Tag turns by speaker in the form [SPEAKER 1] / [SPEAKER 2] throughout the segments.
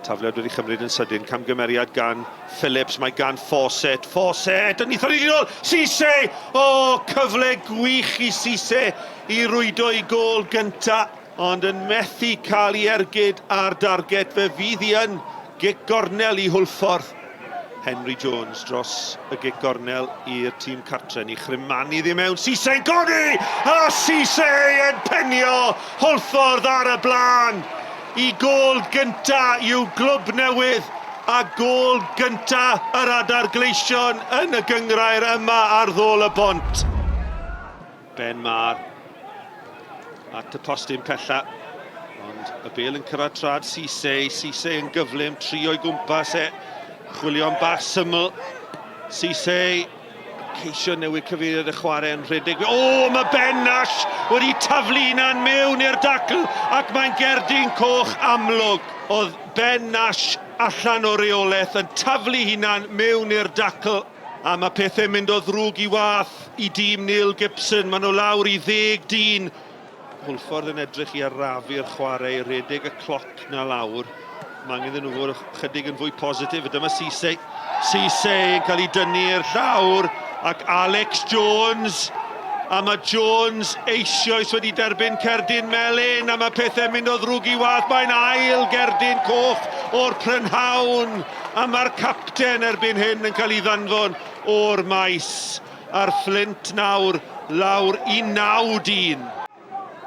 [SPEAKER 1] Tafliad wedi chymryd yn sydyn, camgymeriad gan Phillips, mae gan Fawcett, yn eithaf ni ddol, Cisse! O, cyfle gwych i Cisse i rwydo i gol gynta, ond yn methu cael ei ergyd ar darget, fe fydd hi yn gic gornel i Hwlffordd. Henry Jones dros y gic gornel i'r tîm cartre, ni chrymanu ddim mewn, Cisse yn godi! A Cisse yn penio, Hwlffordd ar y blaen! I gol gynta i'w glwb newydd a gol gynta yr adargleision yn y gyngrair yma ar ddôl y bont. Ben Mar at y postyn pella, ond y bêl yn cyrraedd trad Cisse yn gyflym, trio i gwmpas chwilio am bach syml. Cisse ceisio newid cyfeiriad y chwarae yn rhedeg. O, mae Ben Nash wedi taflu hynna'n mewn i'r dacl ac mae'n gerdyn coch amlwg. Oedd Ben Nash allan o reolaeth yn taflu hynna'n mewn i'r dacl. A mae pethau mynd o ddrwg i wath i dîm Neil Gibson. Maen nhw lawr i 10 dyn. Hwlffordd yn edrych i arafu'r chwarae, redeg y cloc na lawr. Mae angen nhw fod chydig yn fwy positif. Dyma Cisse yn cael ei dynnu'r llawr ac Alex Jones. A mae Jones eisoes wedi derbyn cerdyn melyn a mae pethau mynd o ddrwg i wath. Mae'n ail gerdyn coch o'r prynhawn a mae'r capten erbyn hyn yn cael ei ddanfon o'r maes. A'r Fflint nawr lawr i 9 dyn.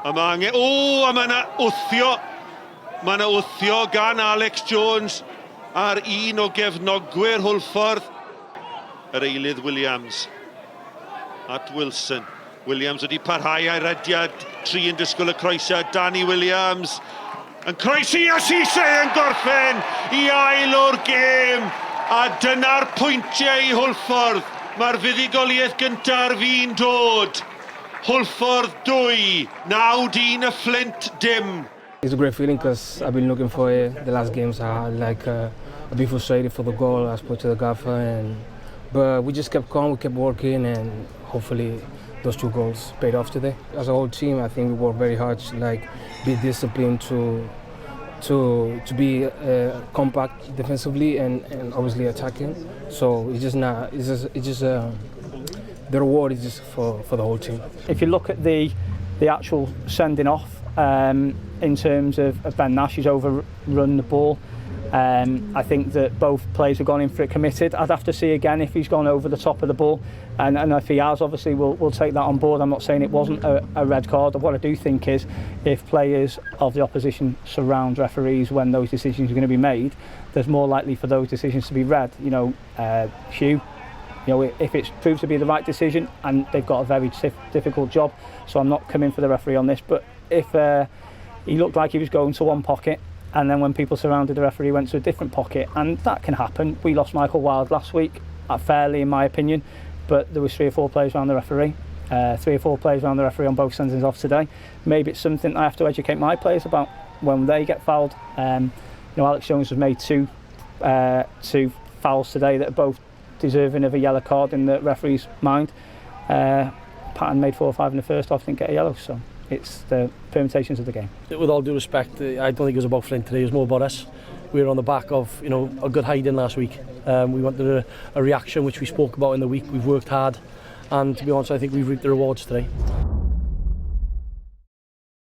[SPEAKER 1] A mae angen... O, a mae yna wthio. Mae yna wthio gan Alex Jones ar un o gefnogwyr Hwlffordd. Yr eilydd Williams at Wilson. Williams wedi parhau a'i rediad, 3 yn disgwyl y croesiad, Danny Williams yn croesi a Cisse yn gorffen i ail o'r gêm. A dyna'r pwyntiau i Hwlffordd. Mae'r fuddugoliaeth gyntaf fi'n dod. Hwlffordd 2, 9 dyn y Fflint dim.
[SPEAKER 2] It's a great feeling because I've been looking for it the last games. I've been frustrated for the goal. I spoke to the gaffer, but we just kept calm, we kept working, and hopefully those 2 goals paid off today. As a whole team, I think we worked very hard to be disciplined, to be compact defensively and obviously attacking. So it's just the reward is just for the whole team.
[SPEAKER 3] If you look at the actual sending off, in terms of Ben Nash, he's overrun the ball. I think that both players have gone in for it committed. I'd have to see again if he's gone over the top of the ball, and if he has, obviously we'll take that on board. I'm not saying it wasn't a red card. What I do think is if players of the opposition surround referees when those decisions are going to be made, there's more likely for those decisions to be red. Hugh, if it's proved to be the right decision, and they've got a very difficult job, so I'm not coming for the referee on this, but if he looked like he was going to one pocket, and then when people surrounded the referee went to a different pocket, and that can happen. We lost Michael Wilde last week, fairly in my opinion, but there was 3 or 4 players around the referee. 3 or 4 players around the referee on both sendings off today. Maybe it's something I have to educate my players about when they get fouled. Alex Jones has made 2 fouls today that are both deserving of a yellow card in the referee's mind. Patton made 4 or 5 in the first half, didn't get a yellow, so it's the permutations of the game.
[SPEAKER 4] With all due respect, I don't think it was about Flint today, it was more about us. We were on the back of a good hiding last week. We wanted a reaction which we spoke about in the week. We've worked hard, and to be honest, I think we've reaped the rewards today.